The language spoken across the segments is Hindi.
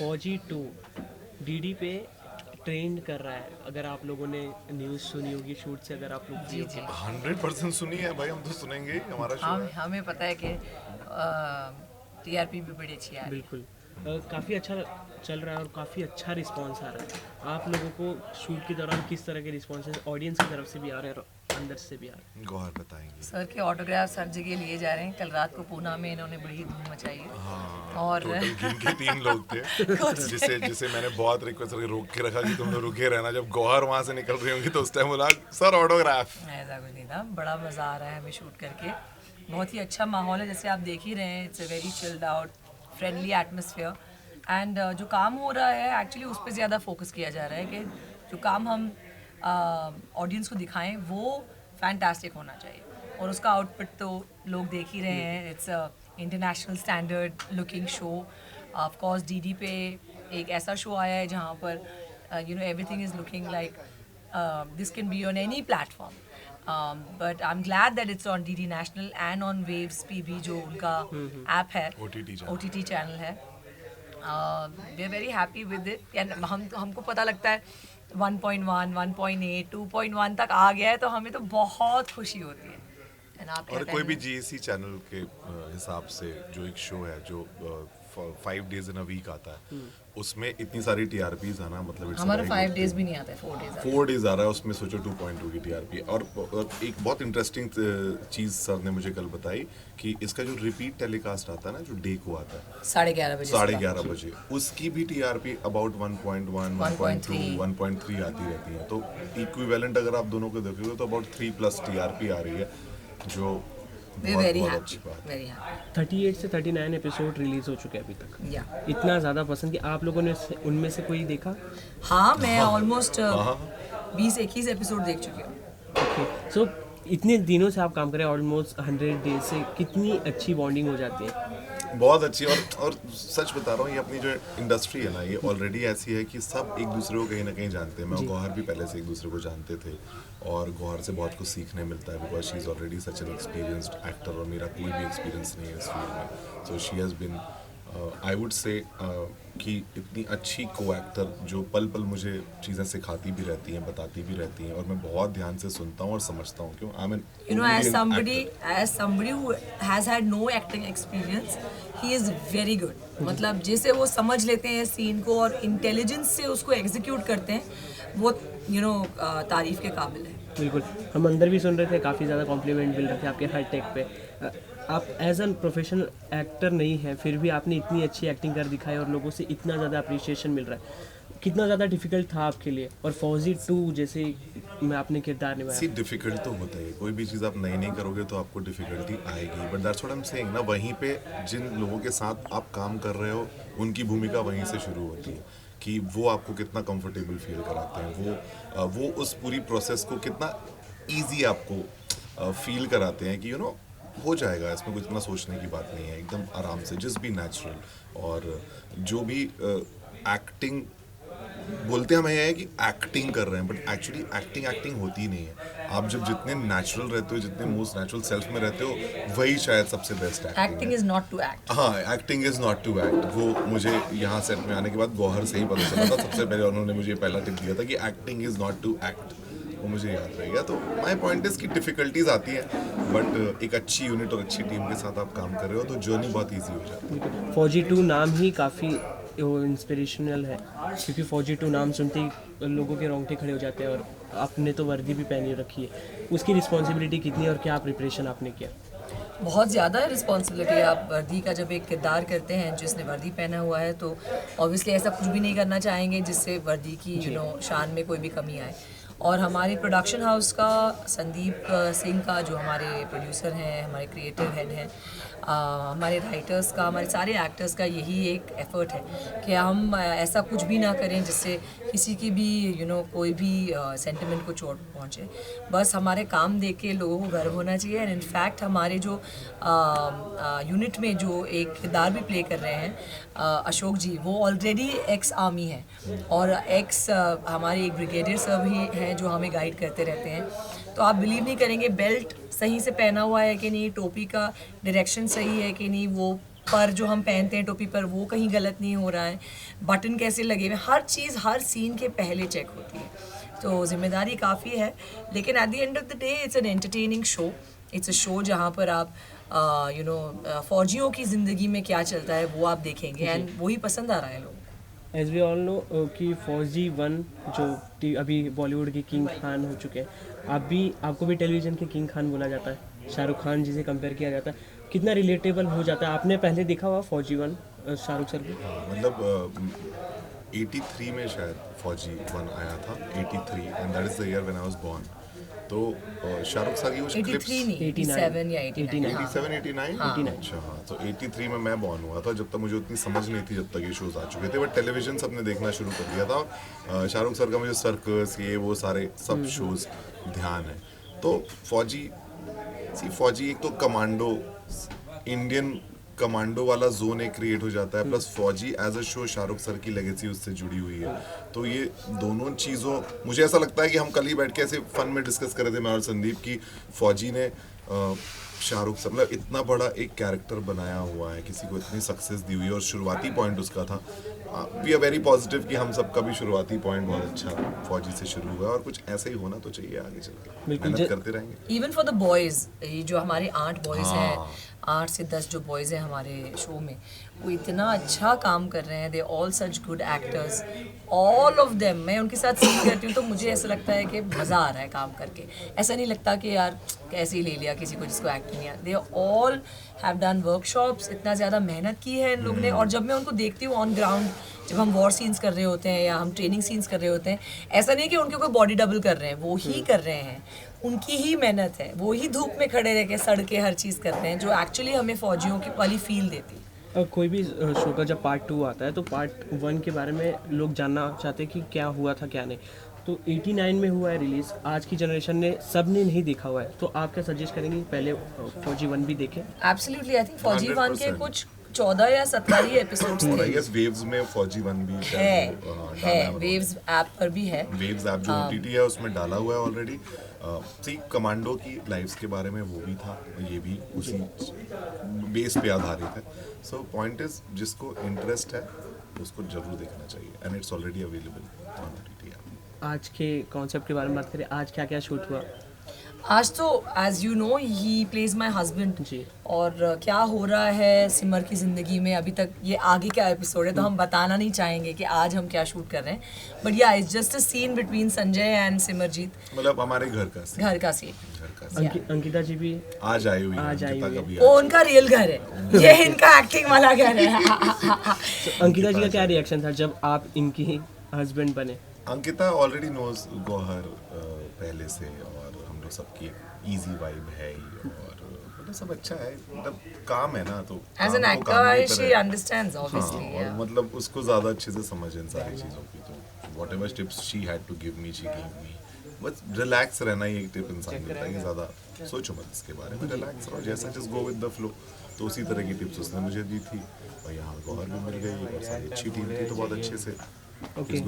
फौजी 2 डीडी पे ट्रेंड कर रहा है। अगर आप लोगों ने न्यूज़ सुनी होगी शूट से, अगर आप लोग फ्री जी हो जी। के। 100% सुनी है भाई, हम तो सुनेंगे ही, हमारा शो हम है। हमें पता है कि टीआरपी भी बड़ी अच्छी आ रही है। बिल्कुल। काफ़ी अच्छा चल रहा है और काफ़ी अच्छा रिस्पांस आ रहा है। आप लोगों को शूट के दौरान किस तरह के रिस्पॉन्सेज ऑडियंस की तरफ से भी आ रहे हैं और अंदर से भी आ रहे गौहर बताएंगे। सर के ऑटोग्राफ हर जगह लिए जा रहे हैं। कल रात को पूना में इन्होंने बड़ी धूम मचाई है। हाँ, और टोटल गिन के 3 लोग थे जिसे जिसे मैंने बहुत रिक्वेस्ट करके रोक के रखा कि तुम लोग रुके रहना, जब गौहर वहाँ से निकल रही होंगी तो उस टाइम बोला सर ऑटोग्राफ। ऐसा कुछ नहीं था, बड़ा मज़ा आ रहा है हमें शूट करके। बहुत ही अच्छा माहौल है, जैसे आप देख ही रहे हैं। It's a very chilled out friendly atmosphere. And जो काम हो रहा है एक्चुअली उस पर ज़्यादा फोकस किया जा रहा है कि जो काम हम ऑडियंस को दिखाएं वो फैंटास्टिक होना चाहिए। और उसका आउटपुट तो लोग देख ही रहे हैं। It's international standard looking show. Of course DD पे एक ऐसा शो आया है जहाँ पर everything is looking like this can be on any platform. But I'm glad that it's on DD National and on Waves पे भी जो उनका ऐप है, OTT चैनल है। We are very happy with it and हमको पता लगता है 1.1, 1.8, 2.1 तक आ गया है तो हमें तो बहुत खुशी होती है। And आप क्या और कोई भी कहेंगे? जीएससी चैनल के हिसाब से जो एक शो है जो 5 डेज इन अ वीक आता है, उसमें इतनी सारी टीआरपीज है ना, मतलब हमारा 5 days भी नहीं आता है, 4 days आता है। 4 डेज आ रहा है, उसमें सोचो 2.2 की टीआरपी। और एक बहुत इंटरेस्टिंग चीज सर ने मुझे कल बताई कि इसका जो रिपीट टेलीकास्ट आता है ना, जो डे को आता है 11:30 बजे। 11:30 बजे, उसकी भी टीआरपी अबाउट 1.1, 1.2, 1.3 आती रहती है। तो इक्विवेलेंट अगर आप दोनों को देखोगे तो अबाउट 3+ टीआरपी आ रही है, जो We're बहुत very बहुत happy, अच्छी बात है। very happy. 38 से 39 एपिसोड रिलीज़ हो चुके हैं अभी तक। Yeah. इतना ज़्यादा पसंद कि आप लोगों ने उनमें से कोई देखा? हाँ, मैं ऑलमोस्ट 20-21 एपिसोड देख चुकी हूँ। ओके। सो इतने दिनों से आप काम कर रहे हैं, ऑलमोस्ट 100 डेज से, कितनी अच्छी बॉन्डिंग हो जाती है। बहुत अच्छी। और सच बता रहा हूँ, ये अपनी जो इंडस्ट्री है ना, ये ऑलरेडी ऐसी है कि सब एक दूसरे को कहीं ना कहीं जानते हैं। मैं और गौहर भी पहले से एक दूसरे को जानते थे और गौहर से बहुत कुछ सीखने मिलता है, because she is already such an experienced actor और मेरा कोई भी एक्सपीरियंस नहीं है इस फील्ड में। So she has been, I would say कि इतनी अच्छी को एक्टर जो पल पल मुझे चीज़ें सिखाती भी रहती हैं, बताती भी रहती हैं, और मैं बहुत ध्यान से सुनता हूँ और समझता हूँ। क्यों? I mean as somebody who has had no acting experience, he is very good. मतलब जैसे वो समझ लेते हैं सीन को और इंटेलिजेंस से उसको एग्जीक्यूट करते हैं, वो तारीफ के काबिल है। बिल्कुल। हम अंदर भी सुन रहे थे, काफ़ी ज़्यादा कॉम्प्लीमेंट मिल रहे थे आपके हर टेक पे। आप एज एन प्रोफेशनल एक्टर नहीं है, फिर भी आपने इतनी अच्छी एक्टिंग कर दिखाई और लोगों से इतना ज़्यादा अप्रिसिएशन मिल रहा है। कितना ज़्यादा डिफिकल्ट था आपके लिए? और फौजी 2 जैसे में आपने किरदार निभाया। सी डिफिकल्ट तो होता है, कोई भी चीज़ आप नई नहीं करोगे तो आपको डिफिकल्टी आएगी, but that's what I am saying ना। वहीं पे जिन लोगों के साथ आप काम कर रहे हो, उनकी भूमिका वहीं से शुरू होती है कि वो आपको कितना कंफर्टेबल फील कराते हैं, वो उस पूरी प्रोसेस को कितना ईजी आपको फील कराते हैं कि हो जाएगा, इसमें कुछ इतना सोचने की बात नहीं है, एकदम आराम से, जस्ट बी नेचुरल। और जो भी एक्टिंग बोलते हैं, हमें यह है कि एक्टिंग कर रहे हैं, बट एक्चुअली एक्टिंग होती ही नहीं है। आप जब जितने नेचुरल रहते हो, जितने मोस्ट नेचुरल सेल्फ में रहते हो, वही शायद सबसे best acting is not to act. हाँ, acting is not to act. वो मुझे यहाँ सेट में आने के बाद गौहर से ही पता चला था। सबसे पहले उन्होंने मुझे पहला टिप दिया था कि acting is not to act, वो मुझे याद रहेगा। तो माय पॉइंट इज कि डिफिकल्टीज आती है, बट एक अच्छी यूनिट और अच्छी टीम के साथ आप काम कर रहे हो तो जर्नी बहुत ईजी हो जाती है। फौजी 2 नाम ही काफ़ी इंस्पिरेशनल है, क्योंकि फौजी 2 नाम सुनते ही लोगों के रोंगटे खड़े हो जाते हैं। और आपने तो वर्दी भी पहनी रखी है, उसकी रिस्पॉन्सिबिलिटी कितनी है और क्या प्रिपरेशन आपने किया? बहुत ज़्यादा रिस्पॉन्सिबिलिटी। आप वर्दी का जब एक किरदार करते हैं जिसने वर्दी पहना हुआ है, तो ऑब्वियसली ऐसा कुछ भी नहीं करना चाहेंगे जिससे वर्दी की शान में कोई भी कमी आए। और हमारे प्रोडक्शन हाउस का संदीप सिंह का, जो हमारे प्रोड्यूसर हैं, हमारे क्रिएटिव हेड हैं, हमारे राइटर्स का, हमारे सारे एक्टर्स का यही एक एफर्ट है कि हम ऐसा कुछ भी ना करें जिससे किसी की भी कोई भी सेंटिमेंट को चोट पहुँचे। बस हमारे काम देख के लोगों को गर्व होना चाहिए। एंड इनफैक्ट हमारे जो यूनिट में जो एक किरदार भी प्ले कर रहे हैं, अशोक जी, वो ऑलरेडी एक्स आर्मी है और एक्स हमारे एक ब्रिगेडियर सर भी हैं जो हमें गाइड करते रहते हैं। तो आप बिलीव नहीं करेंगे, बेल्ट सही से पहना हुआ है कि नहीं, टोपी का डायरेक्शन सही है कि नहीं, वो पर जो हम पहनते हैं टोपी पर वो कहीं गलत नहीं हो रहा है, बटन कैसे लगे हुए, हर चीज़ हर सीन के पहले चेक होती है। तो जिम्मेदारी काफ़ी है, लेकिन at the end of the day it's an entertaining show. It's a show जहाँ पर आप फौजियों की ज़िंदगी में क्या चलता है वो आप देखेंगे, एंड वही पसंद आ रहा है लोगों को। एज वी ऑल नो कि फौजी 1 जो अभी बॉलीवुड के किंग खान हो चुके हैं, आपको भी टेलीविज़न के किंग खान बोला जाता है, शाहरुख खान जी से कंपेयर किया जाता है, कितना रिलेटेबल हो जाता है? आपने पहले देखा हुआ फौजी 1 शाहरुख सर की? मतलब 83 में शायद फौजी 1 आया था, 83, and that is the year when I was born. तो शाहरुख सर की कुछ 83 नहीं, 89 87 या 89। 87 89 अच्छा हाँ, तो 83 में मैं बॉर्न हुआ था, जब तक मुझे उतनी समझ नहीं थी, जब तक ये शोज आ चुके थे, बट टेलीविजन सबने देखना शुरू कर दिया था। और शाहरुख सर का मुझे सर्कस ये वो सारे सब शोज ध्यान है। तो फौजी एक तो कमांडो, इंडियन कमांडो वाला जोन एक क्रिएट हो जाता है, plus Fauji as a show Shahrukh sir की लेगेसी उससे जुड़ी हुई है। तो ये दोनों चीज़ों, मुझे ऐसा लगता है कि हम कल ही बैठ के ऐसे फन में डिस्कस कर रहे थे मैं और संदीप की फौजी ने शाहरुख सर मतलब इतना बड़ा एक कैरेक्टर बनाया हुआ है, किसी को इतनी सक्सेस दी हुई है, और शुरुआती पॉइंट उसका था। वी आर वेरी पॉजिटिव कि हम सबका भी शुरुआती पॉइंट बहुत अच्छा फौजी से शुरू हुआ, और कुछ ऐसा ही होना तो चाहिए आगे चल के, मेहनत करते रहेंगे। इवन फॉर द बॉयज़, ये जो हमारे 8 बॉयज़ हैं, 8 से 10 जो बॉयज़ हैं हमारे शो में, वो इतना अच्छा काम कर रहे हैं। They all such good actors, all of them. मैं उनके साथ सीन करती हूँ तो मुझे ऐसा लगता है कि मज़ा आ रहा है काम करके। ऐसा नहीं लगता कि यार कैसे ही ले लिया किसी को जिसको एक्ट नहीं आता। They all have done workshops, इतना ज़्यादा मेहनत की है इन लोगों ने। और जब मैं उनको देखती हूँ ऑन ग्राउंड, जब हम वॉर सीन्स कर रहे होते हैं या हम ट्रेनिंग सीन्स कर रहे होते हैं, ऐसा नहीं कि उनके कोई बॉडी डबल कर रहे हैं, वो ही कर रहे हैं, उनकी ही मेहनत है, वो ही धूप में खड़े रह के सड़ के हर चीज़ करते हैं, जो एक्चुअली हमें फौजियों की वाली फील देती है। कोई भी शो का जब पार्ट 2 आता है तो पार्ट 1 के बारे में लोग जानना चाहते हैं कि क्या हुआ था क्या नहीं। तो 89 में हुआ है रिलीज़, आज की जनरेशन ने सब ने नहीं देखा हुआ है, तो आप क्या सजेस्ट करेंगे पहले फौजी 1 भी देखें? एब्सोल्युटली, आई थिंक फौजी 1 के कुछ 14 या 17 ही एपिसोड्स और आई थे। गेस वेव्स में फौजी 1 भी है वेव्स ऐप पर भी है। वेव्स ऐप जो OTT है उसमें डाला हुआ है ऑलरेडी। कमांडो की लाइफ्स के बारे में वो भी था, ये भी उसी बेस पे आधारित है। सो पॉइंट इज, जिसको इंटरेस्ट है उसको जरूर देखना चाहिए, and it's already available on OTT app. आज के कॉन्सेप्ट के बारे में बात करें, आज क्या क्या शूट हुआ? आज तो as you know he plays my husband, जी। और क्या हो रहा है सिमर की ज़िंदगी में अभी तक, ये आगे का एपिसोड है तो हम बताना नहीं चाहेंगे कि आज हम क्या शूट कर रहे हैं, but yeah it's just a scene between Sanjay and Simarjeet, मतलब हमारे घर का सीन। अंकिता जी भी आज आई हुई है, आज आई अंकिता हुई का भी वो उनका रियल घर है, ये इनका एक्टिंग वाला घर है। तो अंकिता जी का क्या रिएक्शन था जब आप इनकी हस्बैंड बने? अंकिता ऑलरेडी नोज गौहर पहले से, और हम लोग सबकी इजी वाइब है ही, और मतलब सब अच्छा है, मतलब काम है ना, तो as an actor she understands obviously, और मतलब उसको ज़्यादा अच्छे से समझ इन सारी चीज़ों की, तो whatever tips she had to give me, she give me. बस रिलैक्स रहना ही एक टिप इंसान देता है कि ज़्यादा सोचो मत इसके बारे में, रिलैक्स रहो, जैसा just go with the flow. तो उसी तरह की टिप्स उसने मुझे दी थी, और यहाँ गौहर भी मिल गई, और सारी अच्छी टीम थी, तो बहुत अच्छे से ओके।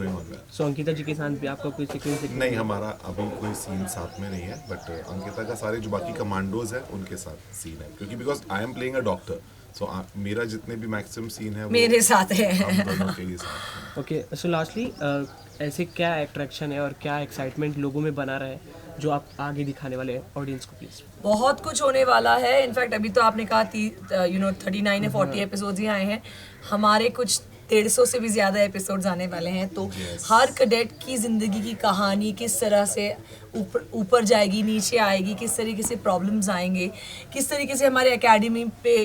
सो अंकिता जी के साथ भी आपका कोई सीक्वेंस? नहीं, हमारा अभी कोई सीन साथ में नहीं है, बट अंकिता का सारे जो बाकी कमांडोज है उनके साथ सीन है, क्योंकि because I am playing a doctor, so मेरा जितने भी मैक्सिमम सीन है मेरे साथ है। हम दोनों के ही साथ। ओके, सो लास्टली ऐसे क्या अट्रैक्शन है और क्या एक्साइटमेंट लोगों में बना रहा है जो आप आगे दिखाने वाले हैं ऑडियंस को? प्लीज। बहुत कुछ होने वाला है। इनफैक्ट अभी तो आपने कहा 39 या 40 एपिसोड्स ही आए हैं, हमारे कुछ 150 से भी ज़्यादा एपिसोड्स आने वाले हैं। तो हर कैडेट की ज़िंदगी की कहानी किस तरह से ऊपर जाएगी, नीचे आएगी, किस तरीके से प्रॉब्लम्स आएंगे, किस तरीके से हमारे एकेडमी पे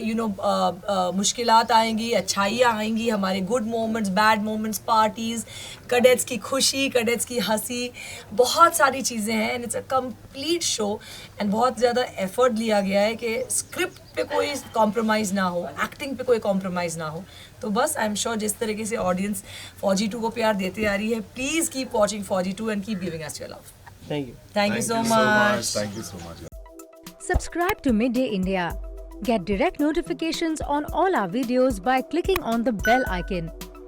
मुश्किलात आएंगी, अच्छाइयाँ आएंगी, हमारे good moments, bad moments, parties, cadets की खुशी, कैडेट्स की हंसी, बहुत सारी चीज़ें हैं। And it's a complete show, and बहुत ज़्यादा एफर्ट लिया गया है कि स्क्रिप्ट पे कोई कॉम्प्रोमाइज़ ना हो, एक्टिंग पे कोई कॉम्प्रोमाइज़ ना हो। तो बस आई एम श्योर जिस तरीके से ऑडियंस फौजी 2 को प्यार देते आ रही है, प्लीज़ कीप वॉचिंग फौजी 2 and keep giving us your love. Thank you. Thank you so much. Thank you so much. Subscribe to Midday India. Get direct notifications on all our videos by clicking on the bell icon.